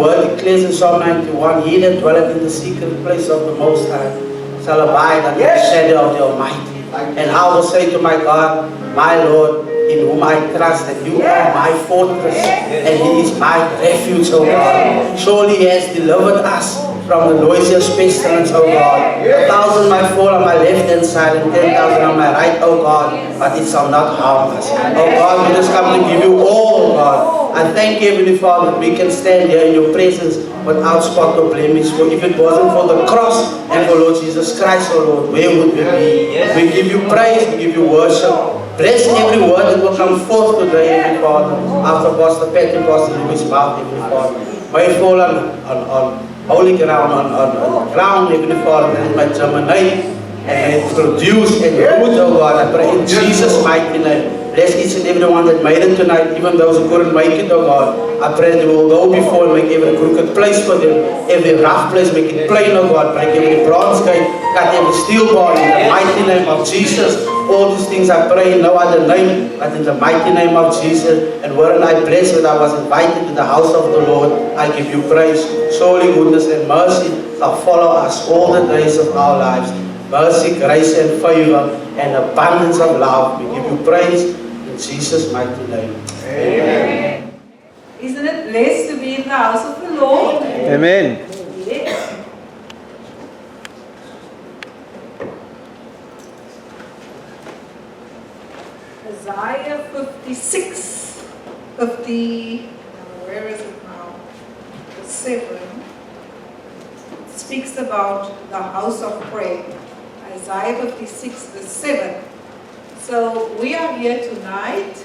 word declares in Psalm 91, he that dwelleth in the secret place of the Most High shall abide under the shadow of the Almighty. And I will say to my God, my Lord, in whom I trust, that you are my fortress, and he is my refuge, O God. Surely he has delivered us from the noisiest pestilence, O God. 1,000 might fall on my left hand side, and 10,000 on my right, O God, but it shall not harm us. O God, we just come to give you all, O God. I thank you, Heavenly Father, that we can stand here in your presence without spot or blemish. For if it wasn't for the cross and for Lord Jesus Christ, O Lord, where would we be? We give you praise, we give you worship. Bless every word that will come forth today, Heavenly Father, after Pastor Pat and Pastor Louis' mouth, Heavenly Father. May it fall on holy ground, on ground, Heavenly Father, that it might germinate and may it produce and root, oh God. I pray in Jesus' mighty name. Bless each and every one that made it tonight, even those who couldn't make it, oh God. I pray that you will go before and make every crooked place for them, every rough place, make it plain, oh God. Break every bronze gate, cut every steel bar in the mighty name of Jesus. All these things I pray in no other name but in the mighty name of Jesus. And wherein I bless that I was invited to the house of the Lord, I give you praise. Surely goodness and mercy shall follow us all the days of our lives. Mercy, grace and favor and abundance of love. We give you praise in Jesus' mighty name. Amen. Isn't it blessed to be in the house of the Lord? Amen. Yes. Isaiah 56, where is it now? 7, speaks about the house of prayer. Isaiah 56, verse 7. So we are here tonight.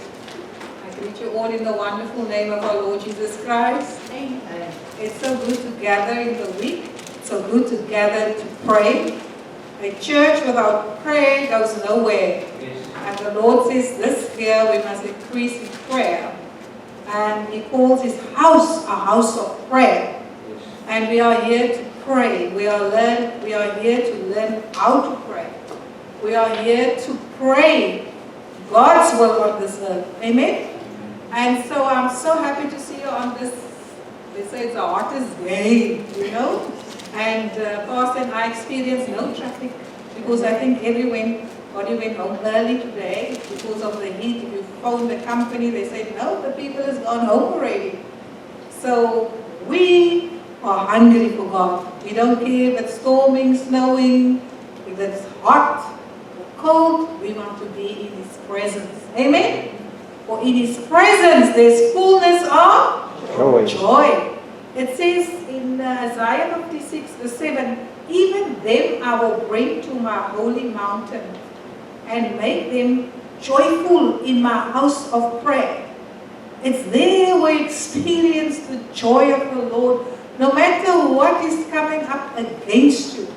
I greet you all in the wonderful name of our Lord Jesus Christ. Amen. It's so good to gather in the week. It's so good to gather to pray. A church without prayer goes nowhere. And the Lord says this year we must increase in prayer. And He calls His house a house of prayer. And we are here to pray. We are here to learn how to pray. We are here to pray God's will on this earth. Amen? And so I'm so happy to see you on this, they say it's the hottest day, you know. And Pastor and I experienced no traffic because I think everybody went home early today because of the heat. If you phone the company, they say, no, the people has gone home already. So we are hungry for God. We don't care if it's storming, snowing, if it's hot or cold, we want to be in His presence. Amen? For in His presence there's fullness of joy. It says in Isaiah 56, verse 7, even them I will bring to my holy mountain and make them joyful in my house of prayer. It's there we experience the joy of the Lord. No matter what is coming up against you,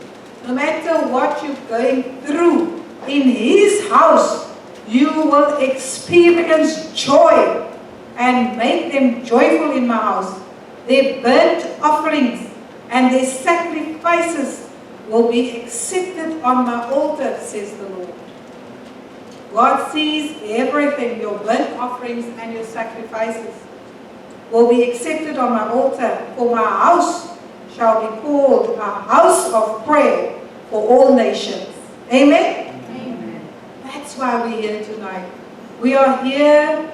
no matter what you're going through, in His house you will experience joy and make them joyful in my house. Their burnt offerings and their sacrifices will be accepted on my altar, says the Lord. God sees everything, your burnt offerings and your sacrifices will be accepted on my altar, for my house shall be called a house of prayer for all nations. Amen? Amen. That's why we're here tonight. We are here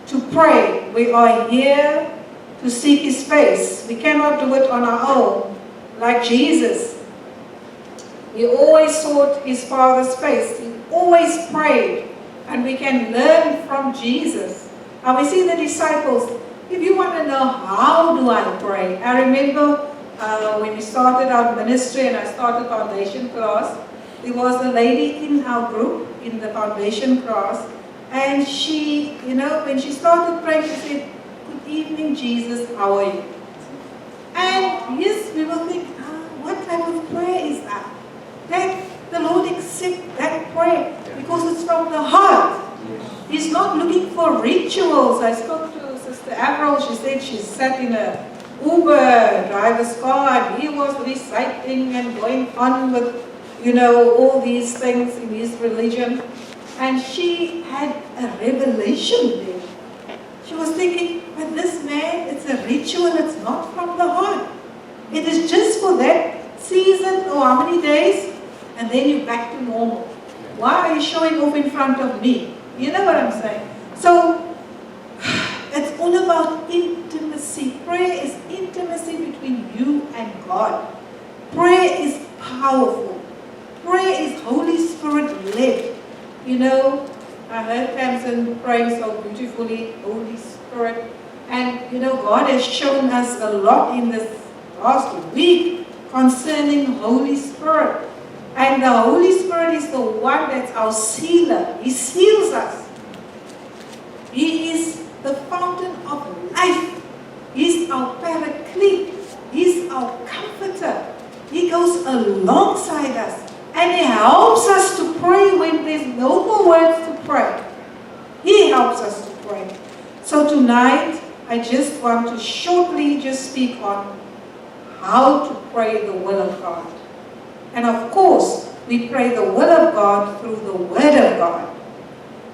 to pray. We are here to seek His face. We cannot do it on our own, like Jesus. He always sought His Father's face. He always prayed. And we can learn from Jesus. And we see the disciples. If you want to know how do I pray, I remember when we started our ministry and I started foundation class, there was a lady in our group, in the foundation class, and she, you know, when she started praying, she said, good evening, Jesus, how are you? And yes, we will think, what type of prayer is that? That the Lord accepts that prayer because it's from the heart. He's not looking for rituals. I spoke to Sister Avril. She said she sat in a Uber driver's car and he was reciting and going on with, you know, all these things in his religion. And she had a revelation there. She was thinking, but this man, it's a ritual, it's not from the heart. that season, or how many days, and then you're back to normal. Why are you showing off in front of me? You know what I'm saying? So, it's all about intimacy. Prayer is intimacy between you and God. Prayer is powerful. Prayer is Holy Spirit led. You know, I heard Tamsin praying so beautifully, Holy Spirit. And you know, God has shown us a lot in this last week concerning Holy Spirit. And the Holy Spirit is the one that's our sealer. He seals us. He is the fountain of life. He's our paraclete. He's our comforter. He goes alongside us. And He helps us to pray when there's no more words to pray. He helps us to pray. So tonight, I just want to shortly just speak on how to pray the will of God. And of course, we pray the will of God through the Word of God.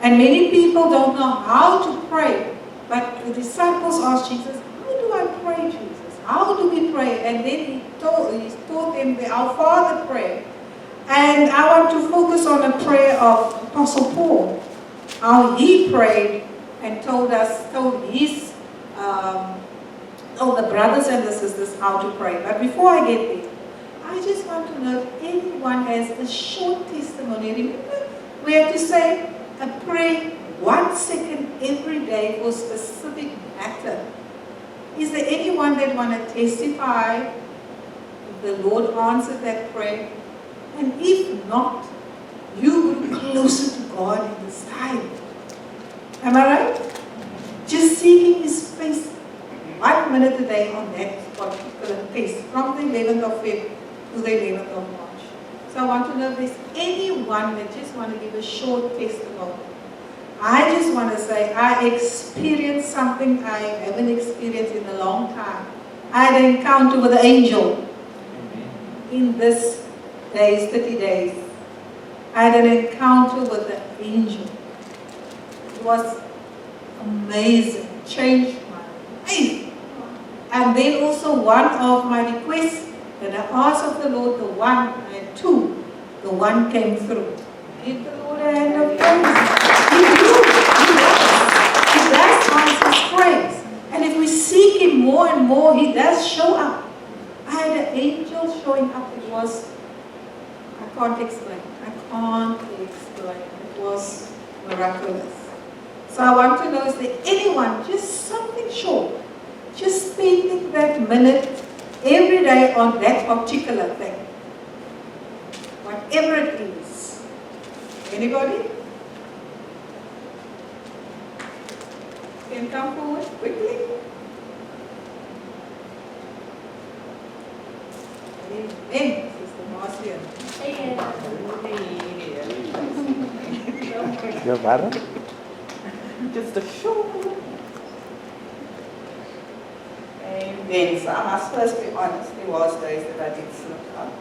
And many people don't know how to pray. But the disciples asked Jesus, how do I pray, Jesus? How do we pray? And then He taught them the Our Father prayer. And I want to focus on a prayer of Apostle Paul. How he prayed and told his all the brothers and the sisters how to pray. But before I get there, I just want to know if anyone has a short testimony. Remember, we have to say a prayer 1 second every day for a specific matter. Is there anyone that want to testify if the Lord answered that prayer? And if not, you grew closer to God in this time. Am I right? Just seeking His face 1 minute a day on that particular face, from the 11th of February to the 11th of March. So I want to know if there's anyone that just want to give a short testimony. I just want to say I experienced something I haven't experienced in a long time. I had an encounter with an angel in this days, 30 days. I had an encounter with an angel. It was amazing. Changed my life. And then also one of my requests that I asked of the Lord, the one, I had two, the one came through. Give the Lord a hand of praise. He does answer praise. And if we seek Him more and more, He does show up. I had an angel showing up. It was, I can't explain. It was miraculous. So I want to know, is there anyone, just something short, just spending that minute every day on that particular thing? Whatever it is. Anybody? Can come forward quickly. Amen, Sister Marcia. Your father? Just a short. Amen. So I must first be honest, there was days that I did slip up.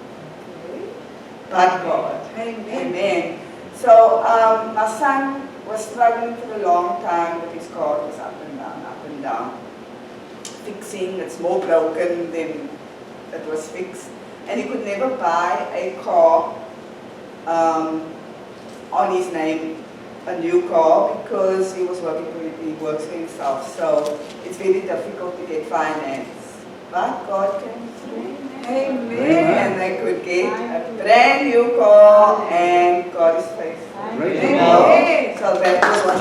But God. Amen. Amen. So my son was struggling for a long time with his car. It was up and down. Fixing, it's more broken than it was fixed. And he could never buy a car on his name, a new car, because he works for himself. So it's very difficult to get finance. But God came through. Amen. And they could get a brand new car, and God is faithful. Amen. So that was what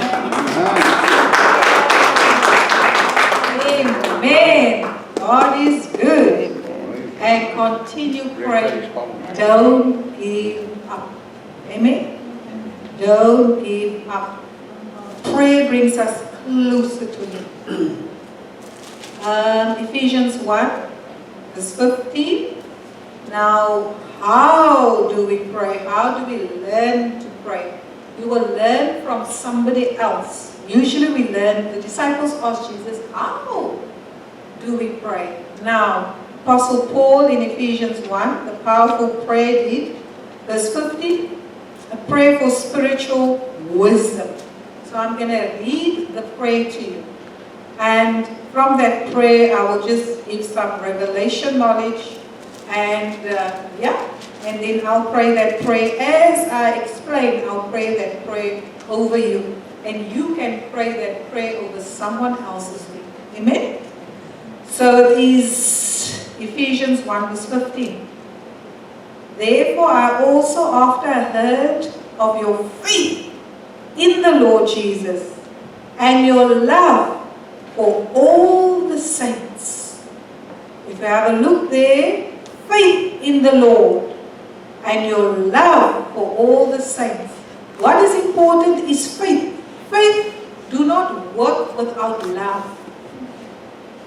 Amen. God is good. And continue praying. Don't give up. Amen. Don't give up. Prayer brings us closer to Him. Ephesians 1, verse 15. Now, how do we pray? How do we learn to pray? We will learn from somebody else. Usually we learn, the disciples asked Jesus, how do we pray? Now, Apostle Paul in Ephesians 1, the powerful prayer did, verse 15, a prayer for spiritual wisdom. So I'm going to read the prayer to you. And from that prayer, I will just give some revelation knowledge And and then I'll pray that prayer. As I explain, I'll pray that prayer over you. And you can pray that prayer over someone else's week. Amen? So it is Ephesians 1 verse 15. Therefore I also, after I heard of your faith in the Lord Jesus and your love for all the saints. If you have a look there, faith in the Lord and your love for all the saints. What is important is faith. Faith do not work without love.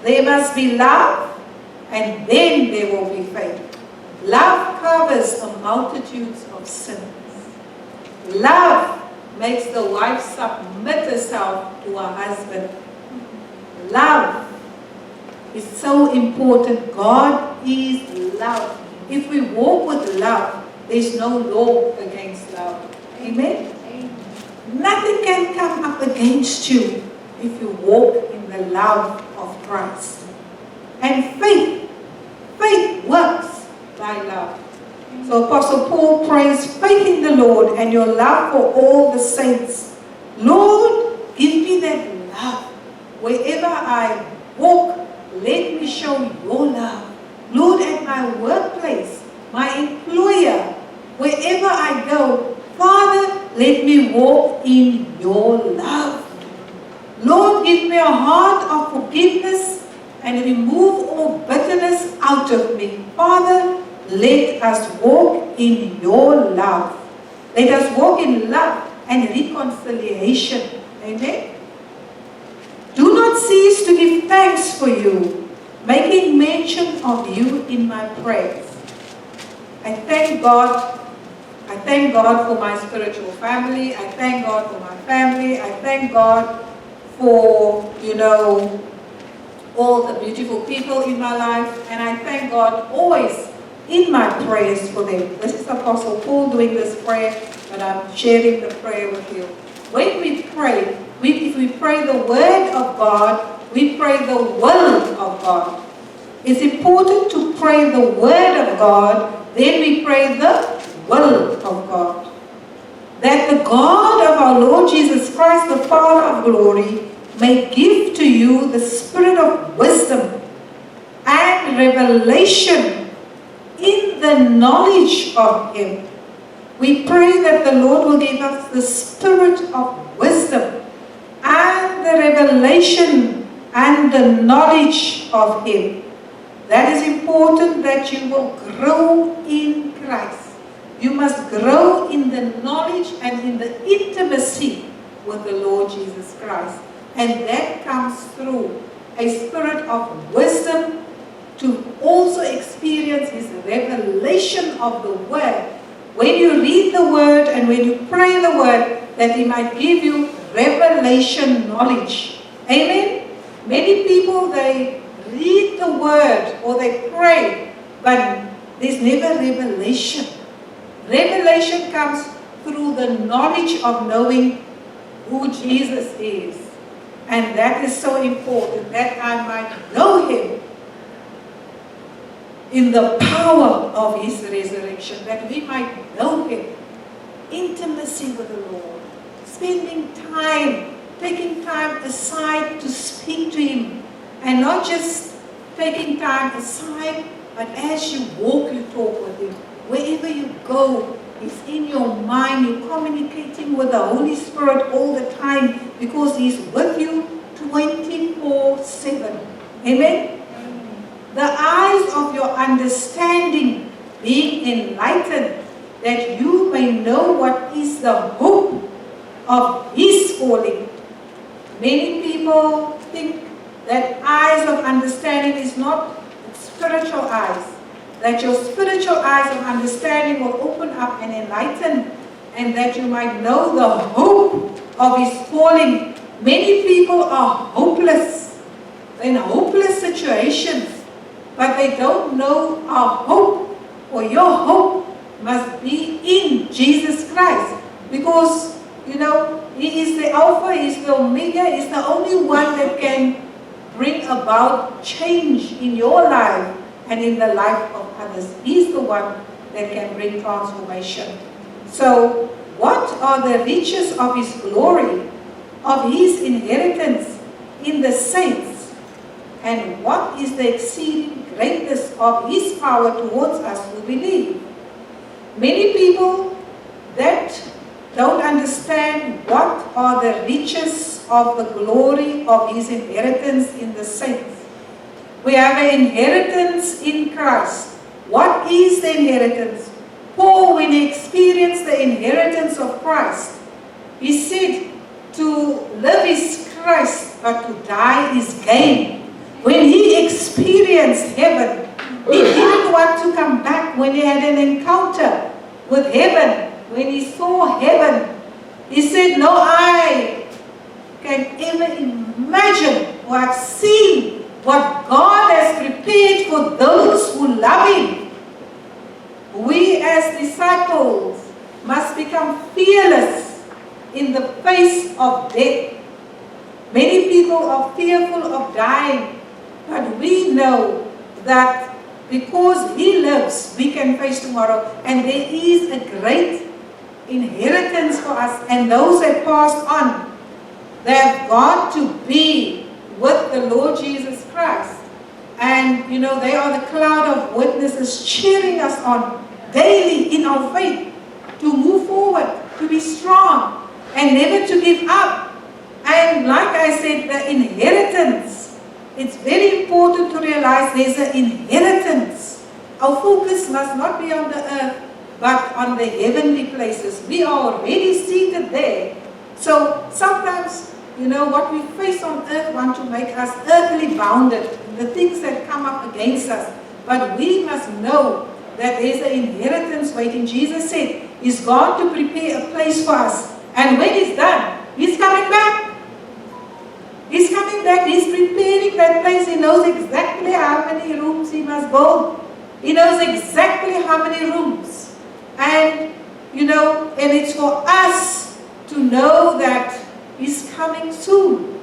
There must be love, and then there will be faith. Love covers a multitude of sins. Love makes the wife submit herself to her husband. Love is so important. God is love. If we walk with love, there's no law against love. Amen? Nothing can come up against you if you walk in the love of Christ. And faith works by love. So Apostle Paul prays faith in the Lord and your love for all the saints. Lord, give me that love. Wherever I walk, let me show your love. Lord, at my workplace, my employer, wherever I go, Father, let me walk in your love. Lord, give me a heart of forgiveness and remove all bitterness out of me. Father, let us walk in your love. Let us walk in love and reconciliation. Amen. Do not cease to give thanks for you, making mention of you in my prayers. I thank God. I thank God for my spiritual family. I thank God for my family. I thank God for, all the beautiful people in my life. And I thank God always in my prayers for them. This is Apostle Paul doing this prayer, but I'm sharing the prayer with you. When we pray, if we pray the word of God, we pray the will of God. It's important to pray the word of God, then we pray the will of God. That the God of our Lord Jesus Christ, the Father of glory, may give to you the spirit of wisdom and revelation in the knowledge of Him. We pray that the Lord will give us the spirit of wisdom and the revelation and the knowledge of Him. That is important, that you will grow in Christ. You must grow in the knowledge and in the intimacy with the Lord Jesus Christ. And that comes through a spirit of wisdom, to also experience His revelation of the Word. When you read the Word and when you pray the Word, that He might give you revelation knowledge. Amen? Many people, they read the Word or they pray, but there's never revelation. Revelation comes through the knowledge of knowing who Jesus is. And that is so important, that I might know Him in the power of His resurrection, that we might know Him. Intimacy with the Lord, spending time, taking time aside to speak to Him, and not just taking time aside, but as you walk, you talk with Him. Wherever you go, He's in your mind. You're communicating with the Holy Spirit all the time, because He's with you 24/7. Amen? The eyes of your understanding being enlightened, that you may know what is the hope of His calling. Many people think that eyes of understanding is not spiritual eyes. That your spiritual eyes of understanding will open up and enlighten, and that you might know the hope of His calling. Many people are hopeless, in hopeless situations, but they don't know our hope, or your hope must be in Jesus Christ. Because, He is the Alpha, He is the Omega, He is the only one that can bring about change in your life and in the life of others. darkness. He's the one that can bring transformation. So, what are the riches of His glory, of His inheritance in the saints? And what is the exceeding greatness of His power towards us who believe? Many people that don't understand what are the riches of the glory of His inheritance in the saints. We have an inheritance in Christ. What is the inheritance? Paul, when he experienced the inheritance of Christ, he said, to live is Christ, but to die is gain. When he experienced heaven, he didn't want to come back. When he had an encounter with heaven, when he saw heaven, he said, no eye can ever imagine or have seen what God has prepared for those who love Him. We as disciples must become fearless in the face of death. Many people are fearful of dying, but we know that because He lives, we can face tomorrow. And there is a great inheritance for us. And those that passed on, they have got to be with the Lord Jesus Christ. And you know, they are the cloud of witnesses cheering us on daily in our faith to move forward, to be strong, and never to give up. And like I said, the inheritance, it's very important to realize there's an inheritance. Our focus must not be on the earth, but on the heavenly places. We are already seated there. So sometimes, you know, what we face on earth want to make us earthly bounded, the things that come up against us. But we must know that there's an inheritance waiting. Jesus said He's going to prepare a place for us. And when He's done, He's coming back. He's coming back. He's preparing that place. He knows exactly how many rooms He must build. He knows exactly how many rooms. And, you know, and it's for us to know that He's coming soon.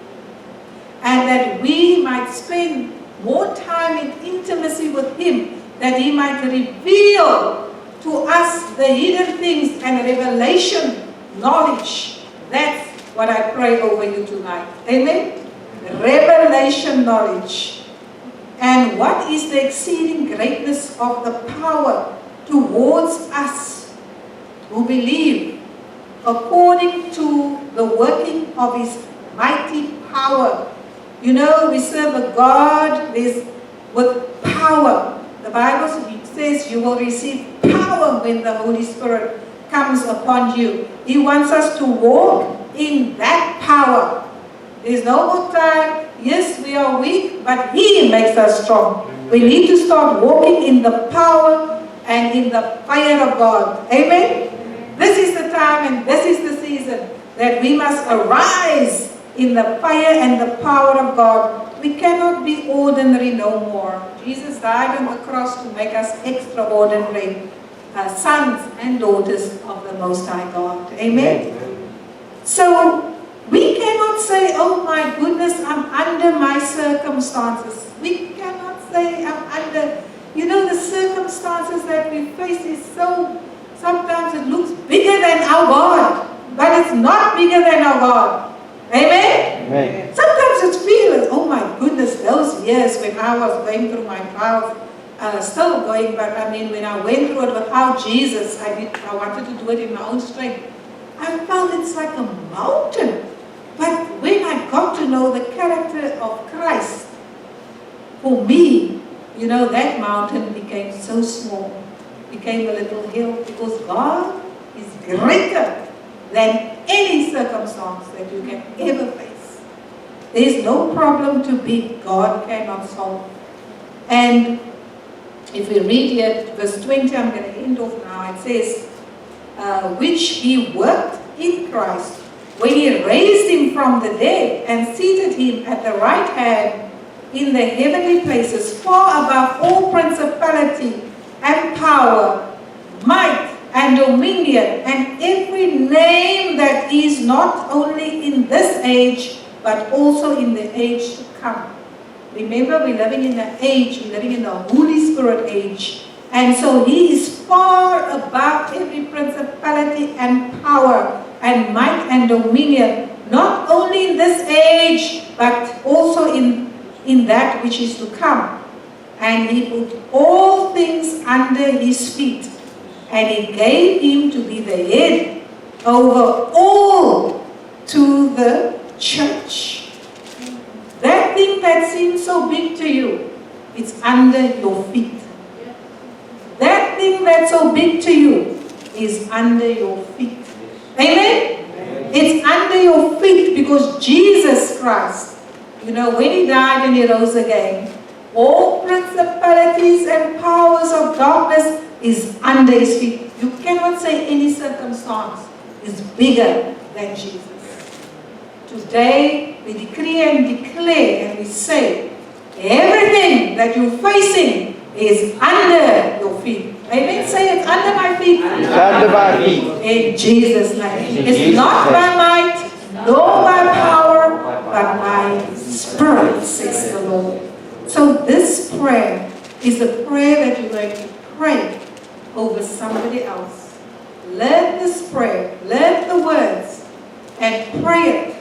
And that we might spend more time in intimacy with Him, that He might reveal to us the hidden things and revelation knowledge. That's what I pray over you tonight. Amen? Revelation knowledge. And what is the exceeding greatness of the power towards us who believe, according to the working of His mighty power. You know, we serve a God with power. The Bible says you will receive power when the Holy Spirit comes upon you. He wants us to walk in that power. There's no more time. Yes, we are weak, but He makes us strong. We need to start walking in the power and in the fire of God. Amen? This is the time and this is the season that we must arise in the fire and the power of God. We cannot be ordinary no more. Jesus died on the cross to make us extraordinary sons and daughters of the Most High God. Amen? So, we cannot say, oh my goodness, I'm under my circumstances. We cannot say I'm under, you know, the circumstances that we face is so, sometimes it looks bigger than our God. But it's not bigger than our God. Amen? Amen. Sometimes it feels, oh my goodness, those years when I was going through my trials, still going, but I mean, when I went through it without Jesus, I wanted to do it in my own strength. I felt it's like a mountain. But when I got to know the character of Christ, for me, you know, that mountain became so small, became a little hill, because God is greater than any circumstance that you can ever face. There is no problem too big God cannot solve. And if we read here, verse 20, I'm going to end off now. It says, which He worked in Christ when He raised Him from the dead and seated Him at the right hand in the heavenly places, far above all principality and power, might and dominion, and every name that is not only in this age, but also in the age to come. Remember, we're living in the age, we're living in the Holy Spirit age, And so he is far above every principality and power and might and dominion, not only in this age, but also in that which is to come. And he put all things under his feet, and he gave him to be the head over all to the church. That thing that seems so big to you, it's under your feet. That thing that's so big to you is under your feet. Amen? It's under your feet because Jesus Christ, when he died and he rose again, all principalities and powers of darkness is under his feet. You cannot say any circumstance is bigger than Jesus. Today, we decree and declare and we say, everything that you're facing is under your feet. Amen? Say it's under my feet. It's under my feet. In Jesus' name. In It's Jesus' not name. by might, nor by power, but by Spirit, says the Lord. So this prayer is a prayer that you're going to pray over somebody else. Learn this prayer, learn the words, and pray it.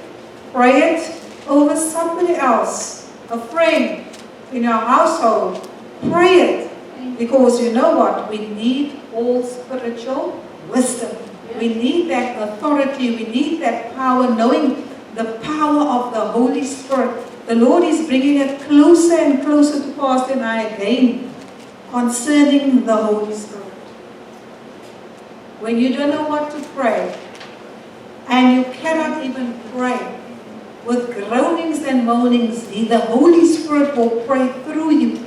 Pray it over somebody else, a friend in our household. Pray it. Because you know what? We need all spiritual wisdom. We need that authority. We need that power, knowing the power of the Holy Spirit. The Lord is bringing it closer and closer to Pastor and I again concerning the Holy Spirit. When you don't know what to pray, and you cannot even pray, with groanings and moanings, the Holy Spirit will pray through you.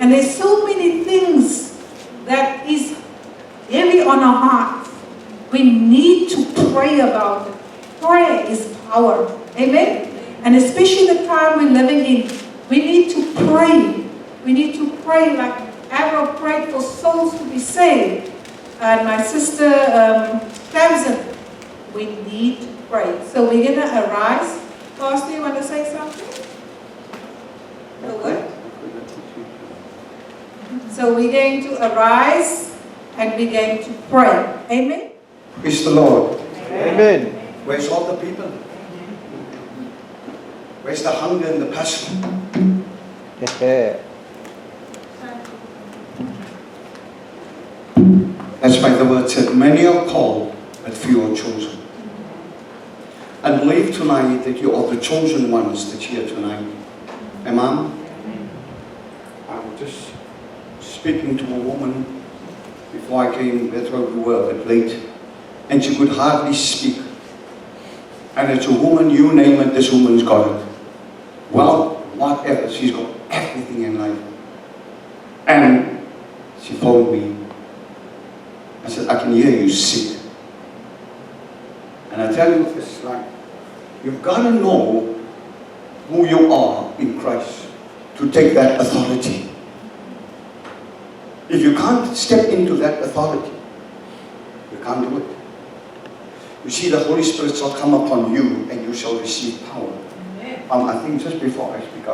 And there's so many things that is heavy on our hearts. We need to pray about it. Prayer is power. Amen? And especially the time we're living in, we need to pray. We need to pray like Avro prayed for souls to be saved. And my sister Tamsin, we need to pray. So we're going to arise. Pastor, you want to say something? No what? So we're going to arise and we're going to pray. Amen? Praise the Lord. Amen. Where's all the people? Where's the hunger and the passion? That's why the word said, many are called, but few are chosen. I believe tonight that you are the chosen ones that's here tonight. Amen? I was just speaking to a woman before I came, that's why we were a bit late, and she could hardly speak. And it's a woman, you name it, this woman's got it. Well, whatever, she's got everything in life. And she phoned me. I said, I can hear you sit. And I tell you, it's like, you've got to know who you are in Christ to take that authority. If you can't step into that authority, you can't do it. You see, the Holy Spirit shall come upon you and you shall receive power. I think just before I speak,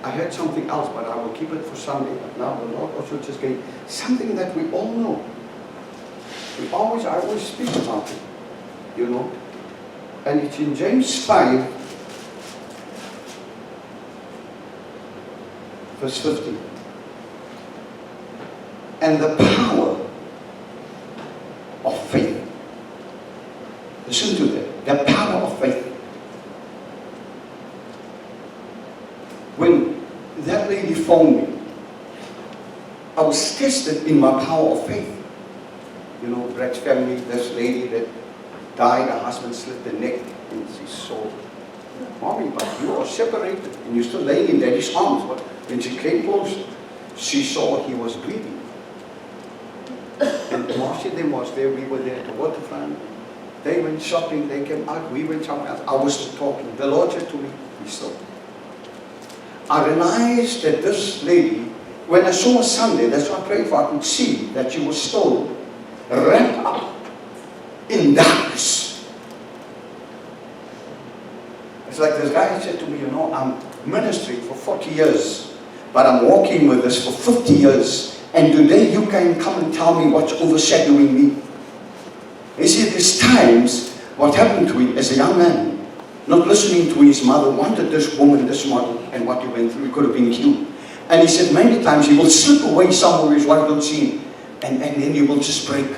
I heard something else, but I will keep it for Sunday. But now the Lord also just gave something that we all know. I always speak about it, you know. And it's in James 5, verse 15. And the power of faith. Listen to that. The power of faith. When that lady phoned me, I was tested in my power of faith. You know, Brett's family, this lady that died, her husband slit the neck, and she saw, Mommy, but you are separated, and you're still laying in Daddy's arms. But when she came close, she saw he was bleeding. And Marcia then was there, we were there at the waterfront. They went shopping, they came out, we went somewhere else. I was talking. The Lord said to me, be still. I realized that this lady, when I saw her Sunday, that's what I prayed for, I could see that she was still wrapped up in darkness. It's like this guy said to me, you know, I'm ministering for 40 years, but I'm walking with this for 50 years, And today you can come and tell me what's overshadowing me. You see, there's times what happened to him as a young man, not listening to his mother, wanted this woman, this model, and what he went through, he could have been killed. And he said many times he will slip away somewhere his wife don't see him, and then he will just break.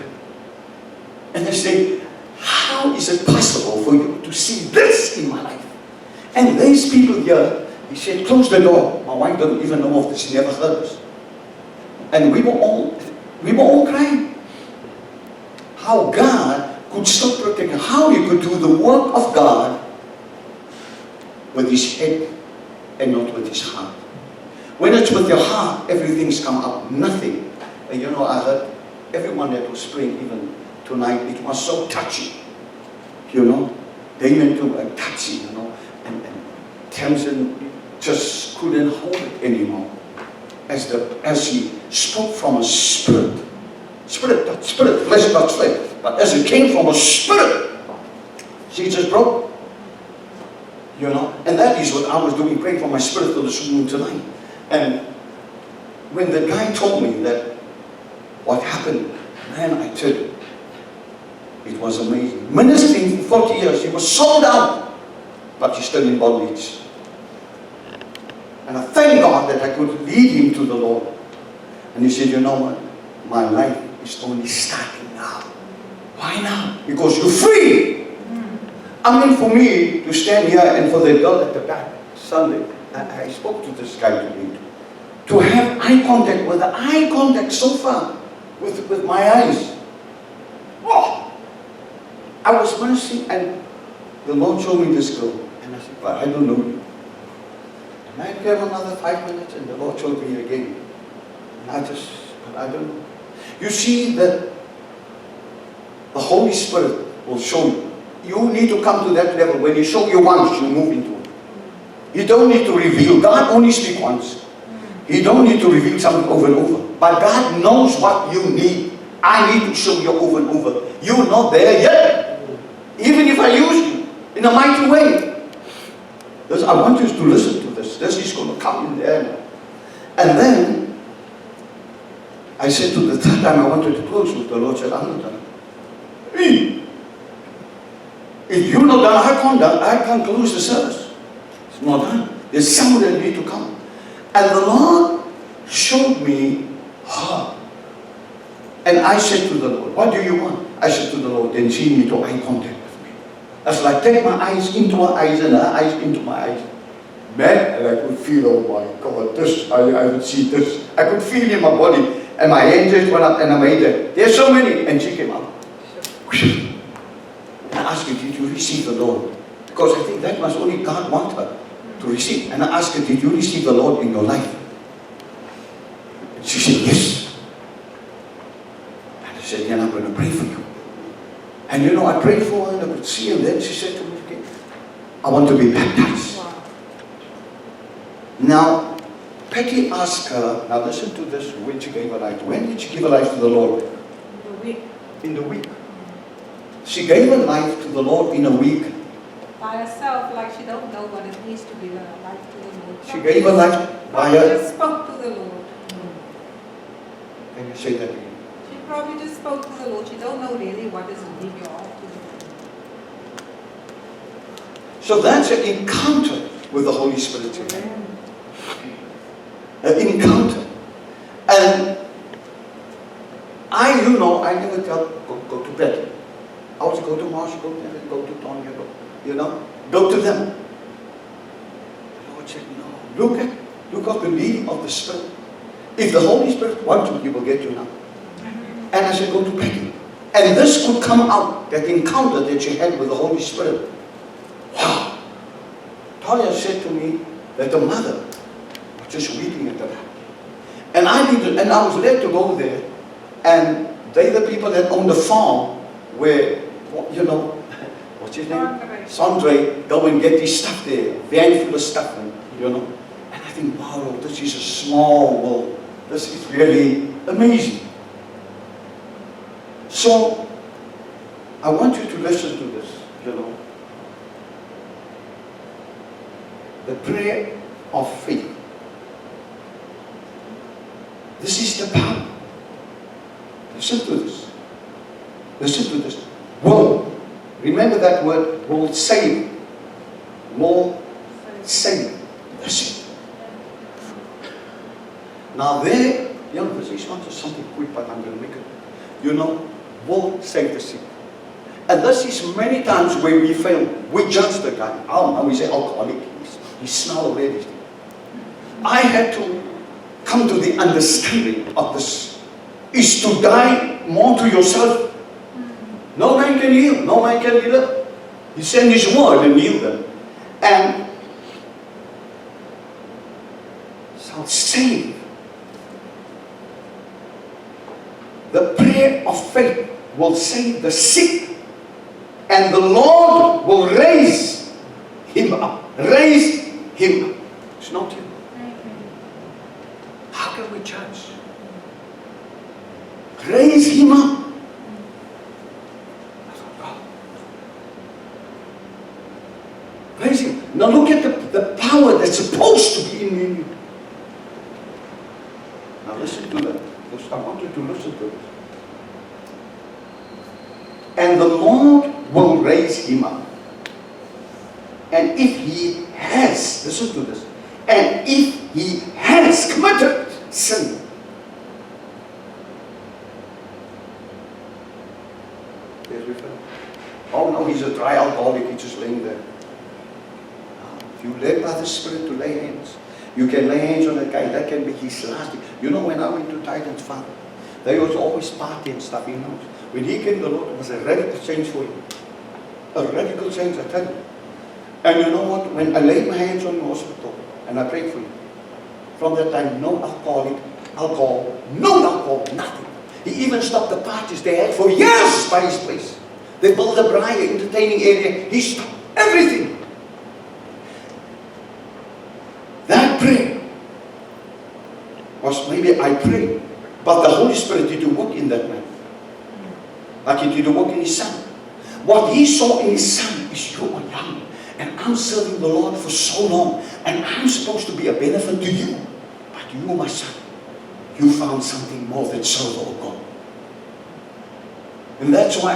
And they say, how is it possible for you to see this in my life? And these people here, he said, close the door. My wife doesn't even know of this, she never heard this. And we were all crying. How God could still protect him, how he could do the work of God with his head and not with his heart. When it's with your heart, everything's come up, nothing. And you know, I heard everyone that was praying even tonight, it was so touchy. You know, they went to a touchy, you know, and Tamsin just couldn't hold it anymore. As he spoke from a spirit, flesh not flesh, but as it came from a spirit, she just broke. You know, and that is what I was doing, praying for my spirit for this room tonight. And when the guy told me that what happened, man, I tell you, it was amazing. Ministering for 40 years, he was sold out, but he's still in bondage. And I thank God that I could lead him to the Lord. And he said, you know what? My life is only starting now. Why now? Because you're free. I mean, for me to stand here and for the girl at the back, Sunday, I spoke to this guy today, to have eye contact with her, eye contact so far with my eyes. Oh, I was ministering and the Lord showed me this girl. And I said, well, I don't know you. And I gave another 5 minutes and the Lord showed me again. And I don't know. You see that the Holy Spirit will show you. You need to come to that level. When He shows you once, you move into it. You don't need to reveal. God only speaks once. You don't need to reveal something over and over. But God knows what you need. I need to show you over and over. You're not there yet. Even if I use you in a mighty way. I want you to listen to this. This is going to come in there now. And then, I said to the third time I wanted to close with the Lord said, I'm not done. If you're not done, I can't close the service. It's not done. There's someone that need to come. And the Lord showed me her. And I said to the Lord, what do you want? I said to the Lord, then she need to eye contact with me. That's like take my eyes into her eyes and her eyes into my eyes. Man, and I could feel, oh my God, this, I would see this. I could feel in my body. And my hand just went up and I made it. There's so many. And she came out. And I asked her, did you receive the Lord? Because I think that was only God want her to receive. And I asked her, did you receive the Lord in your life? And she said, yes. And I said, then I'm going to pray for you. And you know, I prayed for her and I could see her. And then she said to me, okay, I want to be baptized. Wow. Now, Patty asked her, now listen to this, when she gave her life. When did she give her life to the Lord? In the week. In the week. She gave her life to the Lord in a week. By herself, like she don't know what it means to give her life to the Lord. She gave her life by She her. just spoke to the Lord. Can you say that again? She probably just spoke to the Lord. She don't know really what is leading your heart to do. So that's an encounter with the Holy Spirit. An encounter. And I never tell, go to bed. I always go to Marsh, go to Tonya, go to them. The Lord said, no, look at the leading of the Spirit. If the Holy Spirit wants you, He will get you now. And I said, go to Peggy. And this could come out, that encounter that she had with the Holy Spirit. Wow. Tonya said to me that the mother was just weeping at the back. And I was led to go there. And they, the people that own the farm, where, what's his name? Sandre, go and get this stuff there, van full of stuff, and And I think, wow, this is a small world. This is really amazing. So, I want you to listen to this, The prayer of faith. This is the power. Listen to this. Listen to this. Will. Remember that word, will save. Will save. That's it. Now there, this is not just something quick, but I'm going to make it. Will save the sick. And this is many times where we fail. We judge the guy. Oh, no, he's an alcoholic. He smells already. I had to come to the understanding of this. Is to die more to yourself. No man can heal. No man can deliver. He sent His word and healed them. And shall save. The prayer of faith will save the sick. And the Lord will raise him up. Raise him up. It's not you. How can we judge? Raise him up. Raise him. Now look at the power that's supposed to be in you. Now listen to that. I want you to listen to this. And the Lord will raise him up. And if he has, listen to this, and if he has committed sin, there's we fell. Oh no, he's a dry alcoholic, he's just laying there. If you led by the Spirit to lay hands, you can lay hands on a guy, that can be his last. When I went to Titan's father, they was always party and stuff, he knows. When he came, the Lord, it was a radical change for him. A radical change, I tell you. And you know what? When I laid my hands on the hospital and I prayed for him, from that time, no alcohol, nothing. He even stopped the parties they had for years by his place. They built a Briar entertaining area. He stopped everything. That prayer was maybe I prayed, but the Holy Spirit did work in that man. Like He did work in His Son. What He saw in His Son is you are young. And I'm serving the Lord for so long. And I'm supposed to be a benefit to you. But you, my son, you found something more than silver or gold. And that's why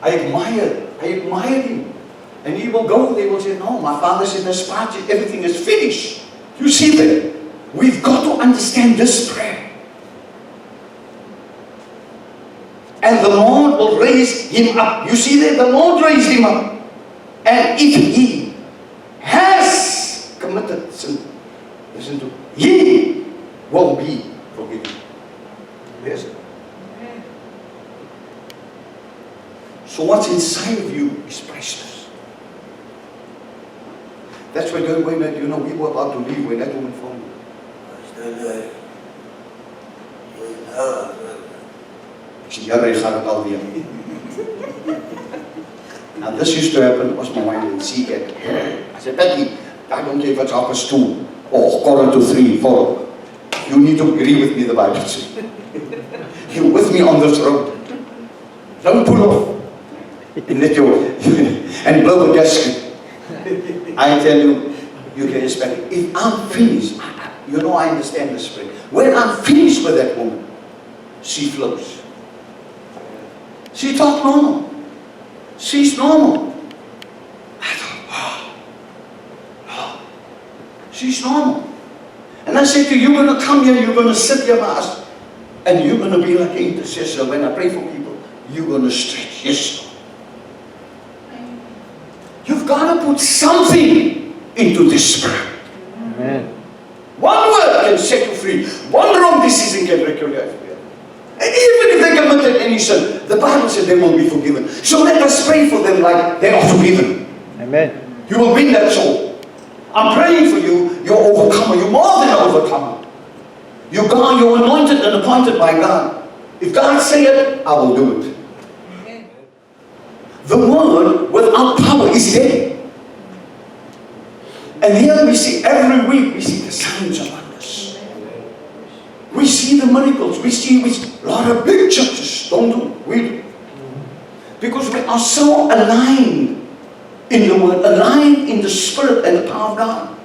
I admire him. And he will go, they will say, no, my father's in this party, everything is finished. You see that? We've got to understand this prayer. And the Lord will raise him up. You see that? The Lord raised him up. And if he has committed sin, listen to, he will be forgiven. Yes. So what's inside of you is priceless. That's why when we were about to leave, when that woman phoned me. Now this used to happen, was my wife in Seagate. I said, Becky, I don't care if it's 2:30 or 2:45, 4. You need to agree with me, the Bible says. You're with me on this road. Don't pull off. And blow a gasket. I tell you, you can expect it. If I'm finished, I understand the Spirit. When I'm finished with that woman, she flows. She talks normal. She's normal. I thought, wow. She's normal. And I said to you, you're going to come here, you're going to sit here by us, and you're going to be like an intercessor. When I pray for people, you're going to stretch. Yes. You've got to put something into this prayer. Amen. One word can set you free. One wrong decision can wreck your life. And even if they committed any sin, the Bible said they will be forgiven. So let us pray for them like they are forgiven. Amen. You will win that soul. I'm praying for you. You're overcomer. You're more than an overcomer. You're anointed and appointed by God. If God say it, I will do it. Amen. The word without power is dead. And here we see every week, we see the signs and wonders. We see the miracles. We see a lot of big churches don't do. We do. Because we are so aligned in the word, aligned in the Spirit and the power of God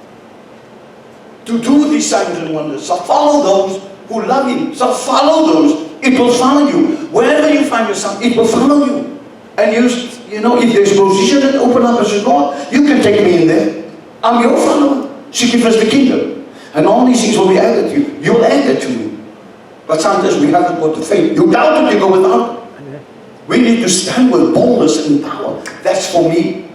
to do these signs and wonders. So follow those who love Him. So follow those. It will follow you. Wherever you find yourself, it will follow you. And you know, if there's a position that open up and says, Lord, you can take me in there. I'm your follower. Seek ye first the kingdom. And all these things will be added to you. You'll add that to me. But sometimes we haven't got the faith. You doubt it, you go without it. We need to stand with boldness and power. That's for me.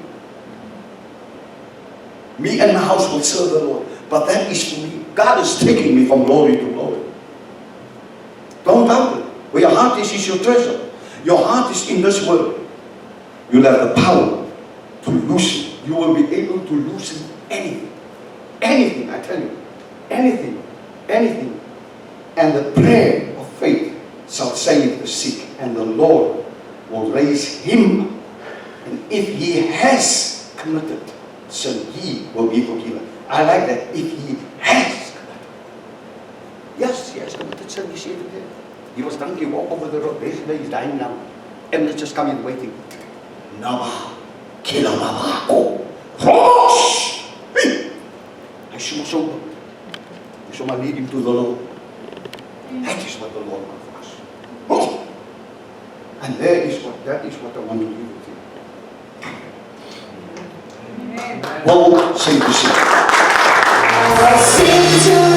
Me and the house will serve the Lord. But that is for me. God is taking me from glory to glory. Don't doubt it. Where your heart is your treasure. Your heart is in this world. You'll have the power to loosen. You will be able to loosen anything. Anything, I tell you. Anything. Anything. And the prayer of faith shall save the sick. And the Lord will raise him. And if he has committed sin, he will be forgiven. I like that. If he has committed. Yes, he has committed sin. You see it there. He was drunk, he walked over the road. Basically, he's dying now. Emirates just coming waiting. Nama, Kilababako, Rosh! I saw sober. I saw my lead him to the Lord. That is what the Lord wants for us. Oh. And that is what I want to do with you. Well, sing to sing. Sing to